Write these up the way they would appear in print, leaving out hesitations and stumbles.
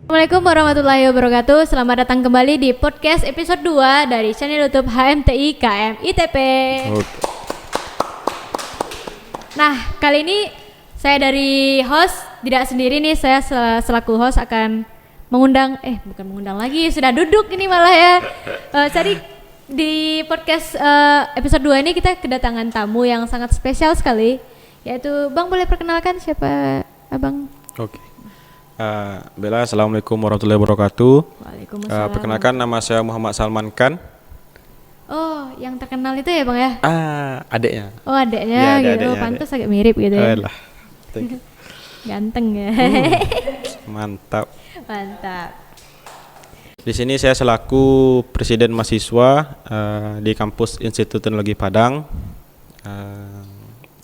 Assalamualaikum warahmatullahi wabarakatuh. Selamat datang kembali di podcast episode 2 dari channel YouTube HMTI KM ITP. Oke. Nah, kali ini saya dari host tidak sendiri nih. Saya selaku host akan bukan mengundang lagi, sudah duduk ini malah ya. Jadi di podcast episode 2 ini kita kedatangan tamu yang sangat spesial sekali, yaitu Bang, boleh perkenalkan siapa Abang? Oke. Bella, assalamualaikum warahmatullahi wabarakatuh. Waalaikumsalam. Perkenalkan, nama saya Muhammad Salman Khan. Oh, yang terkenal itu ya Bang ya? Adiknya. Oh, adeknya Ya, ada gitu. adeknya, Pantas agak mirip gitu ya. Lah. Ganteng ya. Mantap. Mantap. Di sini saya selaku presiden mahasiswa di kampus Institut Teknologi Padang.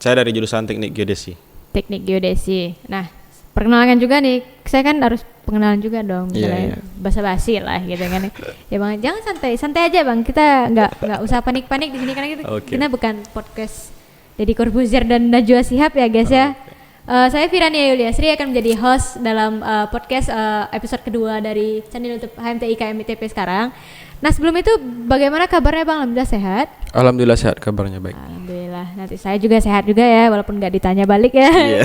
Saya dari jurusan Teknik Geodesi. Teknik geodesi. Nah, perkenalkan juga nih. Saya kan harus pengenalan juga dong. Misalnya basa-basi lah gitu kan. Ya Bang, jangan santai aja Bang. Kita nggak usah panik-panik di sini karena kita bukan podcast Deddy Corbuzier dan Najwa Shihab ya guys ya. Saya Firania Yuliasri akan menjadi host dalam podcast episode kedua dari channel YouTube HMTI KM ITP sekarang. Nah, sebelum itu bagaimana kabarnya Bang? Alhamdulillah sehat. Alhamdulillah sehat, kabarnya baik. Alhamdulillah. Nanti saya juga sehat juga ya, walaupun nggak ditanya balik ya. Iya.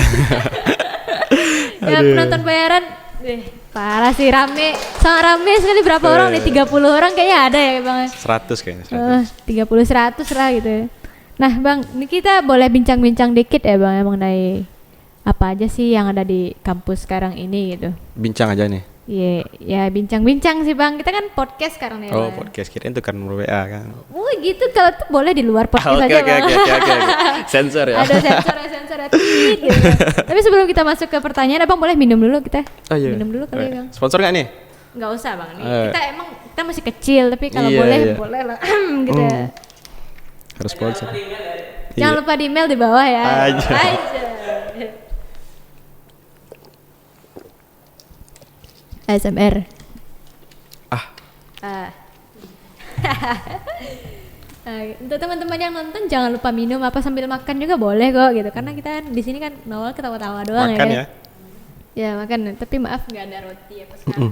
Ya, penonton bayaran, parah sih, sangat rame sekali. Berapa orang nih? 30 orang kayaknya ada ya Bang? 100 kayaknya. 30-100 lah gitu. Nah Bang, ini kita boleh bincang-bincang dikit ya Bang ya, mengenai apa aja sih yang ada di kampus sekarang ini gitu. Bincang aja nih. Iya, ya bincang-bincang sih Bang. Kita kan podcast sekarang ya. Oh, Bang. podcast kirain itu kan WA kan. Oh gitu, kalau tuh boleh di luar podcast aja Bang. Oke. Sensor ya. Ada sensor gitu. Tapi sebelum kita masuk ke pertanyaan, Abang boleh minum dulu kita. Iya. Minum dulu kali ya Bang. Sponsor nggak nih? Nggak usah Bang. Nih, kita masih kecil, tapi kalau boleh lah gitu. Harus sponsor. Jangan lupa di email di bawah ya. Aja. ASMR. Untuk teman-teman yang nonton jangan lupa minum apa sambil makan juga boleh kok gitu, karena kita di sini kan nol ketawa-tawa doang Makan ya. Ya makan, tapi maaf nggak ada roti apa sekarang.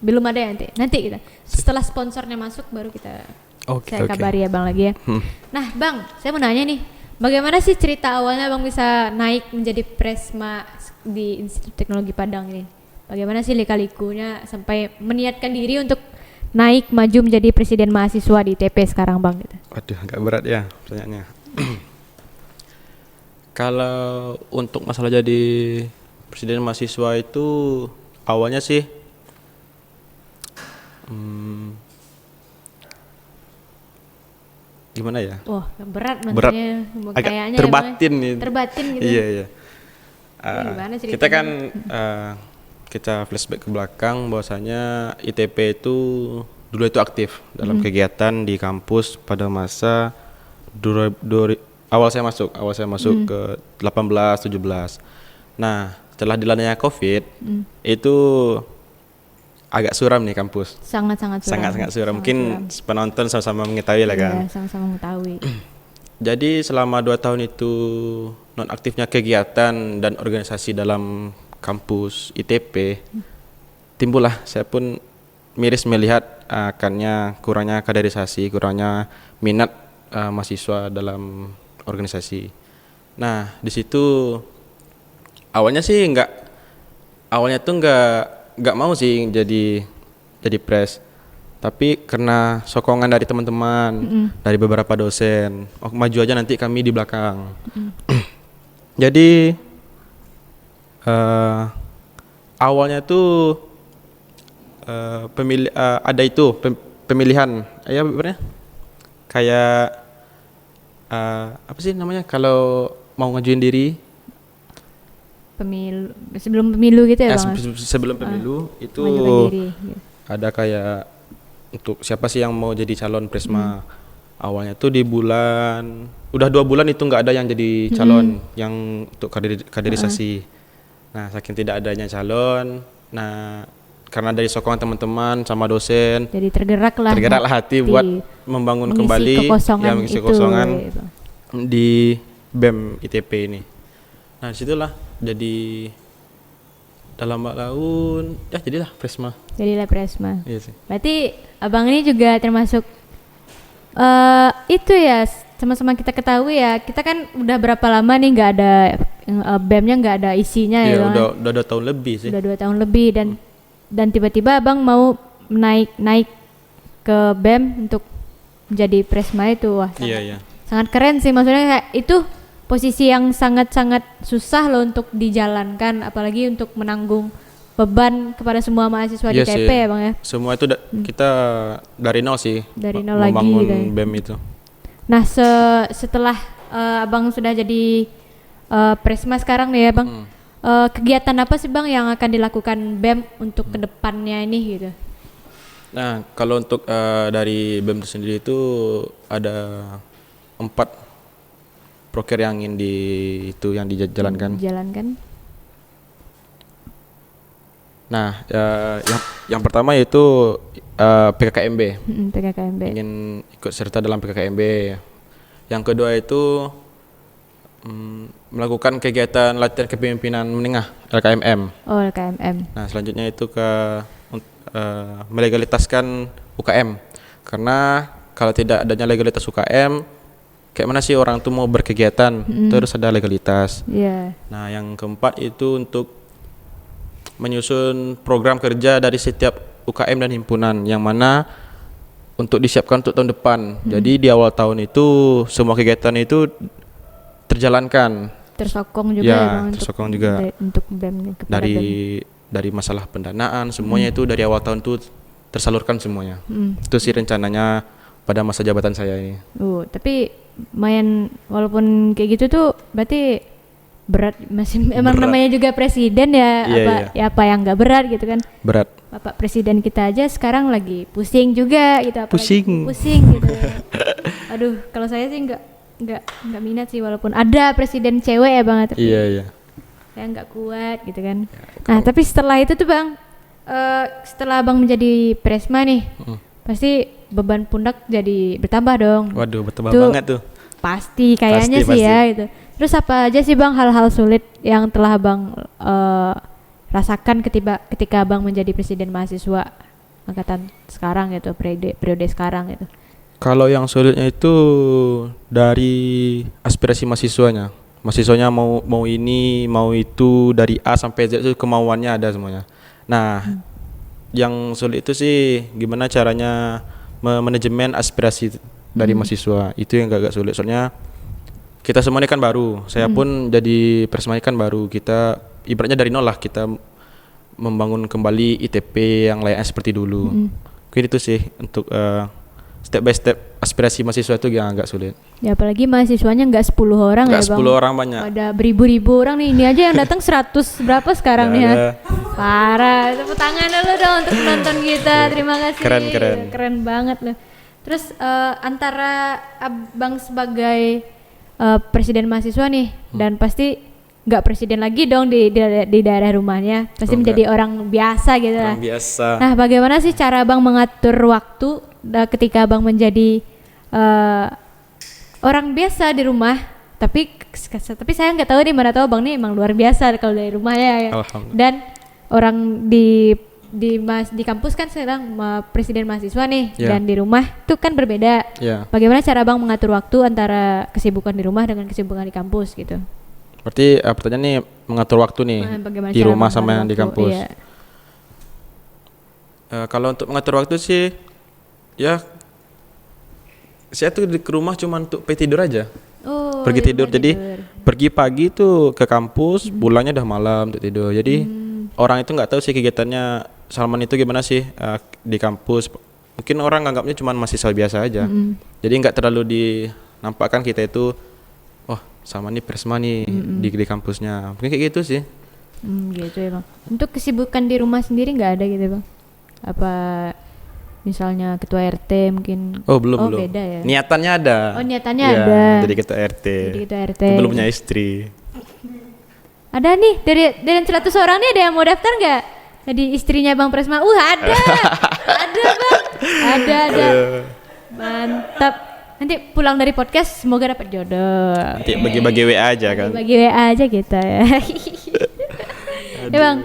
Belum ada ya nanti kita setelah sponsornya masuk baru kita saya kabari ya Bang lagi ya. Nah Bang, saya mau nanya nih, bagaimana sih cerita awalnya Bang bisa naik menjadi presma di Institut Teknologi Padang ini? Bagaimana sih lika-likunya sampai meniatkan diri untuk naik maju menjadi presiden mahasiswa di ITP sekarang Bang gitu? Waduh, agak berat ya pertanyaannya. Kalau untuk masalah jadi presiden mahasiswa itu awalnya sih gimana ya? Wah, berat maksudnya. Agak Kayaknya terbatin nih. Terbatin gitu. Iya. Gimana ceritanya? Kita kan kita flashback ke belakang bahwasanya ITP itu dulu itu aktif dalam kegiatan di kampus pada masa awal saya masuk ke 18 17. Nah, setelah dilalanya Covid itu agak suram nih kampus. Sangat-sangat suram. Mungkin penonton sama-sama mengetahui lah kan. Iya, sama-sama mengetahui. Jadi selama 2 tahun itu nonaktifnya kegiatan dan organisasi dalam kampus ITP, timbullah saya pun miris melihat kurangnya kaderisasi, kurangnya minat mahasiswa dalam organisasi. Nah, di situ awalnya tuh nggak mau sih jadi pres, tapi karena sokongan dari teman-teman, dari beberapa dosen, maju aja nanti kami di belakang. Jadi awalnya tuh pemilihan ya benernya kayak apa sih namanya kalau mau ngajuin diri sebelum pemilu gitu ya Bang? Sebelum pemilu itu diri, gitu. Ada kayak untuk siapa sih yang mau jadi calon presma. Awalnya tuh udah 2 bulan itu nggak ada yang jadi calon yang untuk kaderisasi. Nah, saking tidak adanya calon, karena dari sokongan teman-teman sama dosen, jadi tergeraklah hati buat membangun kembali mengisi kekosongan gitu. Di BEM ITP ini. Nah, disitulah jadi dalam tahun ya jadilah Presma. Jadilah Presma. Iya sih. Berarti abang ini juga termasuk itu ya, sama-sama kita ketahui ya, kita kan udah berapa lama nih nggak ada BEM-nya, nggak ada isinya ya Iya, Bang? udah 2 tahun lebih sih. Udah 2 tahun lebih, dan tiba-tiba abang mau naik ke BEM untuk menjadi Presma itu. Wah, Iya. sangat keren sih, maksudnya kayak itu posisi yang sangat-sangat susah loh untuk dijalankan, apalagi untuk menanggung beban kepada semua mahasiswa di Iya TP sih. ya Bang ya. Semua itu kita dari nol sih. Dari nol lagi membangun gitu ya. BEM itu. Nah, setelah abang sudah jadi Presma sekarang nih ya Bang, kegiatan apa sih Bang yang akan dilakukan BEM untuk kedepannya ini gitu? Nah, kalau untuk dari BEM itu sendiri itu ada 4 proker yang ingin yang dijalankan. Dijalankan. Nah, yang pertama yaitu PKKMB. PKKMB. Ingin ikut serta dalam PKKMB. Yang kedua itu melakukan kegiatan latihan kepemimpinan menengah LKMM. Oh, LKMM. Nah, selanjutnya itu melegalitaskan UKM. Karena kalau tidak adanya legalitas UKM, kayak mana sih orang tuh mau berkegiatan, terus ada legalitas. Iya. Nah, yang keempat itu untuk menyusun program kerja dari setiap UKM dan himpunan yang mana untuk disiapkan untuk tahun depan. Jadi di awal tahun itu semua kegiatan itu terjalankan. Tersokong juga Ya, ya Bang tersokong juga. untuk BEM kepada BEM. Dari masalah pendanaan semuanya itu dari awal tahun itu tersalurkan semuanya. Itu sih rencananya pada masa jabatan saya ini. Tapi lumayan, walaupun kayak gitu tuh berarti berat, masih emang Berat. namanya juga presiden ya. Iya, Ya apa yang nggak berat gitu kan. Berat. Bapak presiden kita aja sekarang lagi pusing juga gitu, apalagi pusing gitu. Aduh, kalau saya sih nggak minat sih, walaupun ada presiden cewek ya Bang, tapi Iya. saya nggak kuat gitu kan. Nah, tapi setelah itu tuh Bang, setelah Bang menjadi Presma nih, pasti beban pundak jadi bertambah dong. Waduh, bertambah Tuh, banget tuh. Pasti kayaknya Pasti, sih ya pasti. gitu. Terus apa aja sih Bang hal-hal sulit yang telah Bang rasakan ketika Bang menjadi presiden mahasiswa angkatan sekarang gitu, periode sekarang gitu? Kalau yang sulitnya itu dari aspirasi mahasiswanya. Mahasiswanya mau ini, mau itu, dari A sampai Z itu kemauannya ada semuanya. Nah, yang sulit itu sih gimana caranya manajemen aspirasi dari mahasiswa. Itu yang agak sulit. Soalnya kita semua ini kan baru. Saya pun jadi Presma kan baru. Kita ibaratnya dari nol lah, kita membangun kembali ITP yang layaknya seperti dulu. Mungkin itu sih untuk step by step aspirasi mahasiswa itu yang agak sulit. Ya apalagi mahasiswanya nggak 10 orang Nggak ya Bang. 10 orang banyak. Ada beribu-ribu orang nih. Ini aja yang datang 100 berapa sekarang nih ya. Ada. Parah. Tepuk tangan dulu dong untuk penonton kita. Terima kasih. Keren. Keren banget loh. Terus antara Abang sebagai presiden mahasiswa nih, dan pasti nggak presiden lagi dong di daerah rumahnya. Pasti menjadi orang biasa gitu lah. Orang biasa. Nah, bagaimana sih cara Abang mengatur waktu ketika Abang menjadi orang biasa di rumah? Tapi saya nggak tahu nih, mana tahu Bang nih emang luar biasa kalau dari rumah ya. Alhamdulillah. Dan orang di kampus kan sekarang presiden mahasiswa nih, Yeah. dan di rumah itu kan berbeda. Ya. Bagaimana cara Abang mengatur waktu antara kesibukan di rumah dengan kesibukan di kampus gitu? Berarti pertanyaan nih mengatur waktu nih Bagaimana di cara rumah mengatur sama yang di waktu? kampus. Iya. Kalau untuk mengatur waktu sih, ya saya tuh ke rumah cuma untuk pergi tidur aja. Oh, Pergi di tidur, rumah jadi tidur. pergi pagi tuh ke kampus, pulangnya udah malam untuk tidur. Jadi orang itu nggak tahu sih kegiatannya Salman itu gimana sih di kampus. Mungkin orang nganggapnya cuma mahasiswa biasa aja. Jadi nggak terlalu dinampakkan kita itu, oh Salman ini Presma nih di kampusnya. Mungkin kayak gitu sih. Gitu ya Bang. Untuk kesibukan di rumah sendiri nggak ada gitu Bang? Apa misalnya ketua RT mungkin? Oh belum. Beda ya. Niatannya ada. Oh, niatannya Iya, ada. Jadi ketua RT. Jadi ketua RT. Tapi belum punya istri. Ada nih dari 100 orang nih, ada yang mau daftar nggak? Jadi istrinya Bang Presma. Ada. Ada Bang. Ada. Mantap. Nanti pulang dari podcast semoga dapat jodoh. Nanti bagi-bagi WA aja kan. Bagi WA aja kita ya. Ya Bang,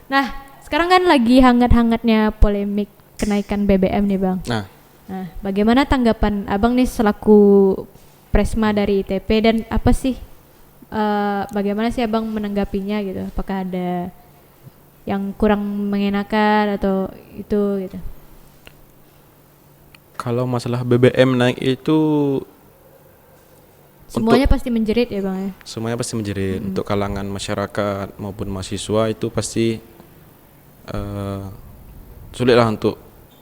Nah, sekarang kan lagi hangat-hangatnya polemik kenaikan BBM nih Bang. Nah, Nah, bagaimana tanggapan Abang nih selaku Presma dari ITP dan apa sih bagaimana sih Abang menanggapinya gitu? Apakah ada yang kurang mengenakan atau itu gitu? kalau masalah BBM naik itu Semuanya pasti menjerit ya Bang ya? semuanya pasti menjerit. Untuk kalangan masyarakat maupun mahasiswa itu pasti sulit lah untuk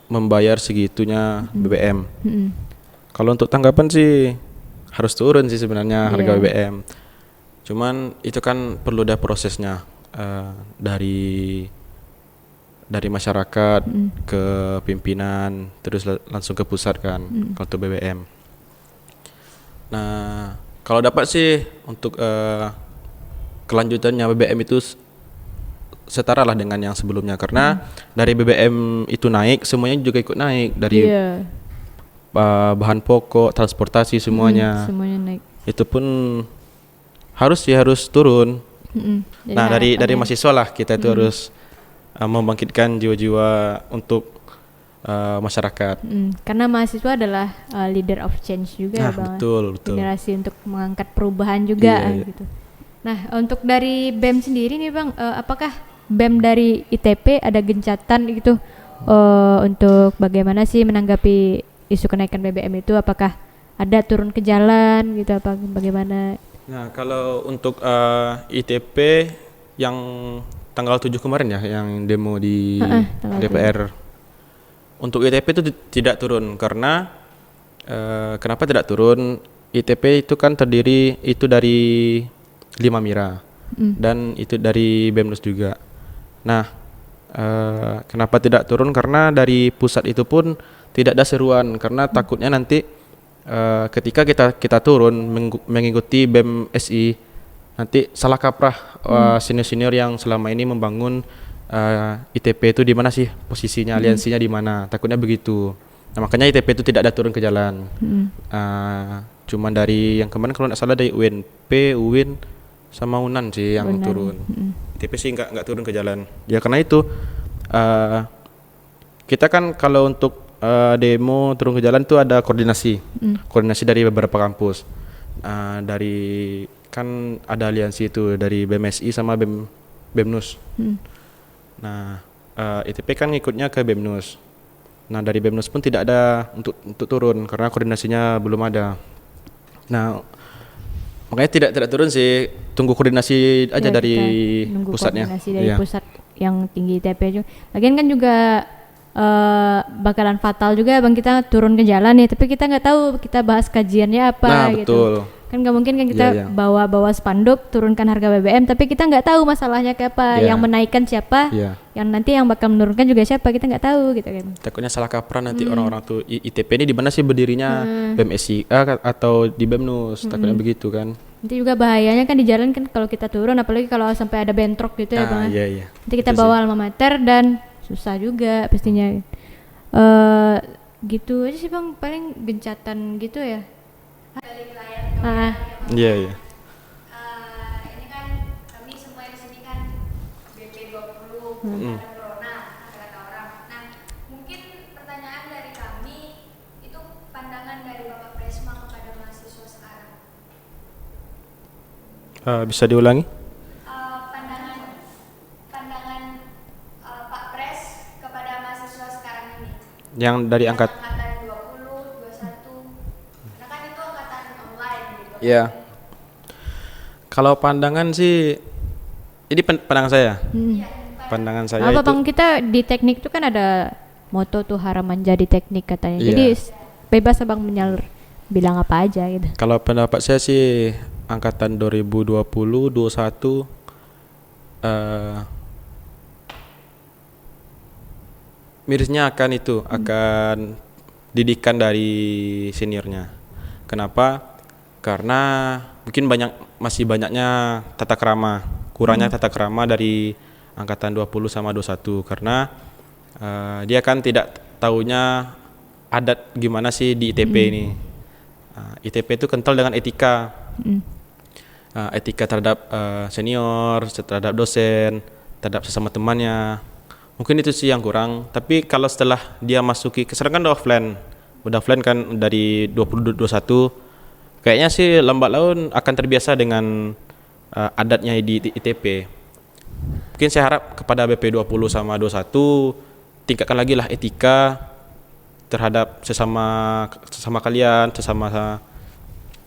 membayar segitunya BBM. Kalau untuk tanggapan sih harus turun sih sebenarnya harga Iya. BBM. Cuman itu kan perlu ada prosesnya dari masyarakat ke pimpinan terus langsung ke pusat kan kalau untuk BBM. Nah, kalau dapat sih untuk kelanjutannya BBM itu setara lah dengan yang sebelumnya karena dari BBM itu naik semuanya juga ikut naik dari Iya. bahan pokok, transportasi semuanya. Semuanya naik. Itu pun harus turun. Jadi Nah, dari harapannya- mahasiswa lah kita itu harus membangkitkan jiwa-jiwa untuk masyarakat. Karena mahasiswa adalah leader of change juga Nah, ya Bang. betul. Generasi untuk mengangkat perubahan juga Iya, iya. gitu. Nah, untuk dari BEM sendiri nih Bang, apakah BEM dari ITP ada gencatan gitu untuk bagaimana sih menanggapi isu kenaikan BBM itu? Apakah ada turun ke jalan gitu apa bagaimana? Nah, kalau untuk ITP yang tanggal 7 kemarin ya yang demo di tanggal DPR. Untuk ITP itu tidak turun karena kenapa tidak turun? ITP itu kan terdiri itu dari 5 mira dan itu dari BEMNUS juga. Nah, kenapa tidak turun? Karena dari pusat itu pun tidak ada seruan karena takutnya nanti ketika kita turun mengikuti BEM SI nanti salah kaprah senior-senior yang selama ini membangun ITP itu di mana sih posisinya, aliansinya di mana, takutnya begitu. Nah, makanya ITP itu tidak ada turun ke jalan. Cuman dari yang kemarin kalau tidak salah dari UNP, UIN sama UNAN sih yang turun. ITP sih nggak turun ke jalan. Ya karena itu kita kan kalau untuk demo turun ke jalan itu ada koordinasi dari beberapa kampus. Dari kan ada aliansi itu dari BMSI sama BEMNUS. Nah, ITP kan ngikutnya ke BEMNUS. Nah, dari BEMNUS pun tidak ada untuk turun karena koordinasinya belum ada. Nah, makanya tidak turun sih. Tunggu koordinasi aja Ya, dari kita nunggu pusatnya. koordinasi dari Iya. pusat yang tinggi ITP juga. Lagian kan juga bakalan fatal juga Bang kita turun ke jalan nih, tapi kita nggak tahu kita bahas kajiannya apa Nah, gitu. betul. Kan nggak mungkin kan kita Iya, iya. bawa spanduk turunkan harga BBM, tapi kita nggak tahu masalahnya ke apa, Iya. yang menaikkan siapa, Iya. yang nanti yang bakal menurunkan juga siapa, kita nggak tahu gitu kan. Takutnya salah kaprah nanti orang-orang tuh ITP ini di mana sih berdirinya BMSIA atau di BEMNUS, takutnya begitu kan. Nanti juga bahayanya kan di jalan kan kalau kita turun, apalagi kalau sampai ada bentrok gitu ya Bang. Nah, iya. Nanti kita Itu bawa alma mater dan susah juga pastinya. Gitu aja sih Bang, paling gencatan gitu ya. Iya. Ini kan kami semua di sini kan BP20 ada corona kata orang. Nah, mungkin pertanyaan dari kami itu pandangan dari Bapak Presma kepada mahasiswa sekarang. Bisa diulangi? Pandangan Pak Pres kepada mahasiswa sekarang ini. Yang dari angkat. Angkatan 20, 21. Nah kan itu angkatan online gitu. Iya. Kalau pandangan sih, ini pandangan saya. Pandangan saya Apa itu. Bang, kita di teknik itu kan ada moto tuh haraman jadi teknik katanya. Iya. Jadi bebas Abang menyalur bilang apa aja gitu. Kalau pendapat saya sih angkatan 2020, 21 mirisnya akan itu akan didikan dari seniornya. Kenapa? Karena mungkin masih banyaknya tata krama, kurangnya tata krama dari angkatan 20 sama 21 karena dia kan tidak tahunya adat gimana sih di ITP ini. ITP itu kental dengan etika. Etika terhadap senior, terhadap dosen. terhadap sesama temannya. Mungkin itu sih yang kurang. Tapi kalau setelah dia masuki, sekarang kan udah offline kan dari 2021, kayaknya sih lambat laun akan terbiasa dengan adatnya di ITP. Mungkin saya harap kepada BP 20 sama 21 tingkatkan lagi lah etika terhadap sesama kalian, sesama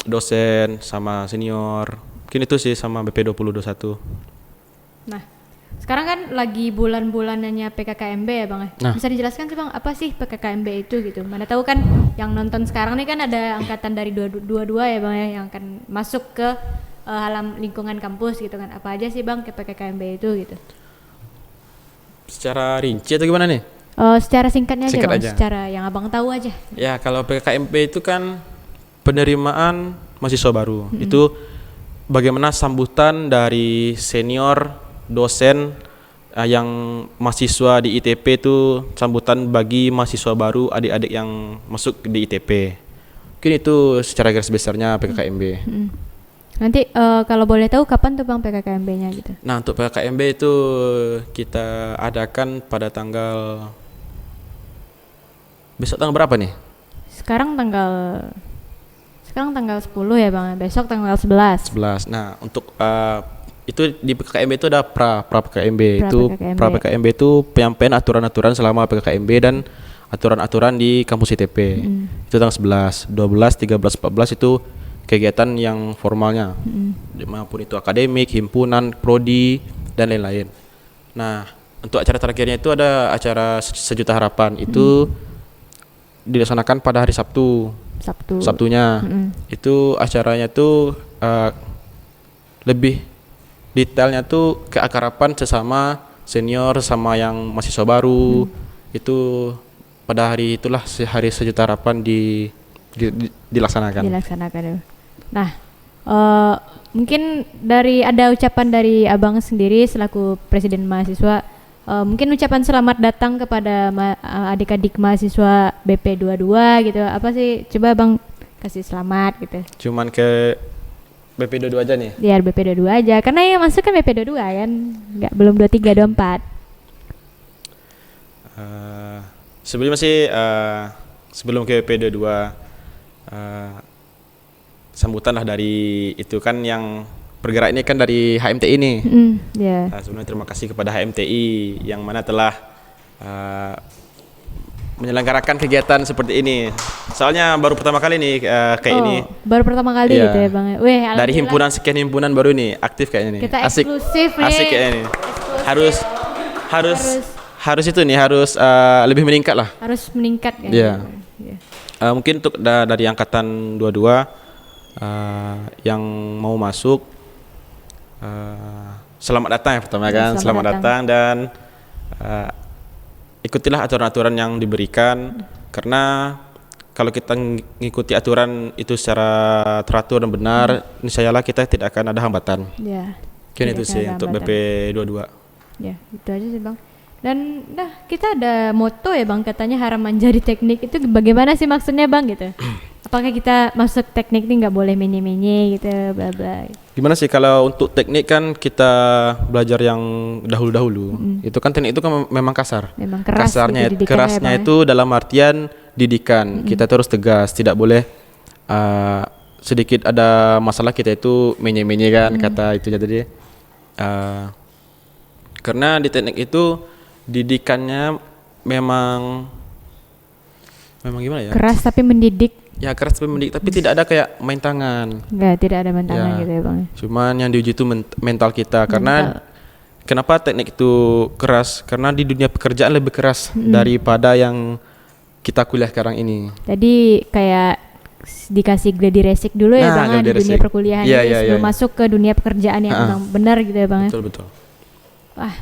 dosen, sama senior. Mungkin itu sih sama BP 20 21. Nah, sekarang kan lagi bulan-bulanannya PKKMB ya Bang. Nah. Bisa dijelaskan sih Bang, apa sih PKKMB itu gitu? Mana tahu kan yang nonton sekarang nih kan ada angkatan dari 22 ya Bang ya, yang akan masuk ke alam lingkungan kampus gitu kan. Apa aja sih Bang ke PKKMB itu gitu? Secara rinci atau gimana nih? Secara singkatnya aja Singkat Bang, aja. secara yang Abang tahu aja. Ya, kalau PKKMB itu kan penerimaan mahasiswa baru. Itu bagaimana sambutan dari senior, dosen yang mahasiswa di ITP itu, sambutan bagi mahasiswa baru, adik-adik yang masuk di ITP. Mungkin itu secara garis besarnya PKKMB. Nanti kalau boleh tahu kapan tuh Bang PKKMB-nya gitu? Nah, untuk PKKMB itu kita adakan pada besok tanggal berapa nih? Sekarang tanggal 10 ya Bang, besok tanggal 11. 11. Nah, untuk itu di PKKMB itu ada pra PKKMB. Pra PKKMB. Pra PKKMB itu penyampaian aturan-aturan selama PKKMB dan aturan-aturan di kampus ITP. Itu tanggal 11, 12, 13, 14 itu kegiatan yang formalnya. Maupun itu akademik, himpunan, prodi dan lain-lain. Nah, untuk acara terakhirnya itu ada acara Sejuta Harapan. Itu dilaksanakan pada hari Sabtunya. Itu acaranya tuh lebih detailnya tuh keakraban sesama senior sama yang mahasiswa baru. Itu pada hari itulah hari Sejuta Harapan dilaksanakan. Nah, mungkin ada ucapan dari Abang sendiri selaku Presiden Mahasiswa, mungkin ucapan selamat datang kepada adik-adik mahasiswa BP 22 gitu. Apa sih? Coba Abang kasih selamat gitu. Cuman ke BP 22 aja nih. Biar BP 22 aja, karena yang masuk kan BP 22 kan, belum 23 24. Sebelumnya sih sebelum ke BP 22 sambutan lah dari itu kan yang bergerak ini kan dari HMTI nih. Sebenarnya terima kasih kepada HMTI yang mana telah menyelenggarakan kegiatan seperti ini. Soalnya baru pertama kali nih kayak ini. Baru pertama kali gitu ya Bang. Dari sekian himpunan baru nih aktif kayaknya nih. Kita eksklusif nih. Asik kayaknya nih. Harus itu nih harus lebih meningkat lah. Harus meningkat kan. Iya. Mungkin untuk dari angkatan 22 yang mau masuk, selamat datang ya pertama kan. Selamat datang dan ikutilah aturan-aturan yang diberikan, karena kalau kita mengikuti aturan itu secara teratur dan benar, niscayalah kita tidak akan ada hambatan. Ya. Mungkin itu sih untuk BP 22. Ya, itu aja sih Bang. Dan kita ada moto ya Bang, katanya haram menjadi teknik. Itu bagaimana sih maksudnya Bang gitu? Apakah kita masuk teknik ini nggak boleh menye-menye gitu, bla bla? Gimana sih kalau untuk teknik kan kita belajar yang dahulu-dahulu. Itu kan teknik itu kan memang kasar. Memang keras. Kerasnya itu dalam artian didikan. Kita terus tegas, tidak boleh sedikit ada masalah kita itu menye-menye kan kata itu tadi. Karena di teknik itu didikannya memang gimana ya? Keras tapi mendidik. Ya keras tapi mendidik, tapi tidak ada kayak main tangan. Tidak ada main tangan gitu ya Bang. Cuman yang diuji itu mental kita. Karena kenapa teknik itu keras? Karena di dunia pekerjaan lebih keras daripada yang kita kuliah sekarang ini. Jadi kayak dikasih gladi resik dulu ya Bang di dunia perkuliahan sebelum masuk ke dunia pekerjaan yang memang benar gitu ya Bang. Betul. Wah,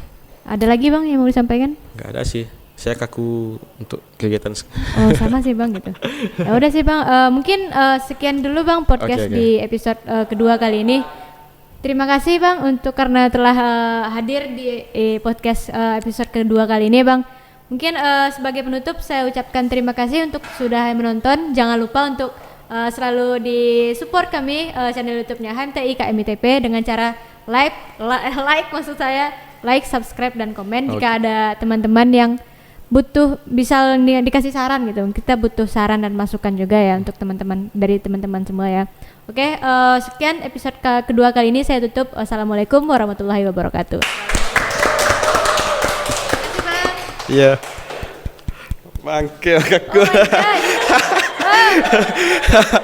ada lagi Bang yang mau disampaikan? Gak ada sih. Saya kaku untuk kegiatan. Sama sih Bang gitu. Ya udah sih Bang, mungkin sekian dulu Bang podcast di episode kedua kali ini. Terima kasih Bang karena telah hadir di podcast episode kedua kali ini Bang. Mungkin sebagai penutup saya ucapkan terima kasih untuk sudah menonton. Jangan lupa untuk selalu di support kami channel YouTube-nya HMTI KMITP dengan cara like maksud saya like, subscribe dan komen. Jika ada teman-teman yang butuh bisa dikasih saran gitu, kita butuh saran dan masukan juga ya untuk teman-teman, dari teman-teman semua ya. Oke, sekian episode kedua kali ini, saya tutup. Wassalamualaikum warahmatullahi wabarakatuh. Iya. Bangke kakak. Oh my God.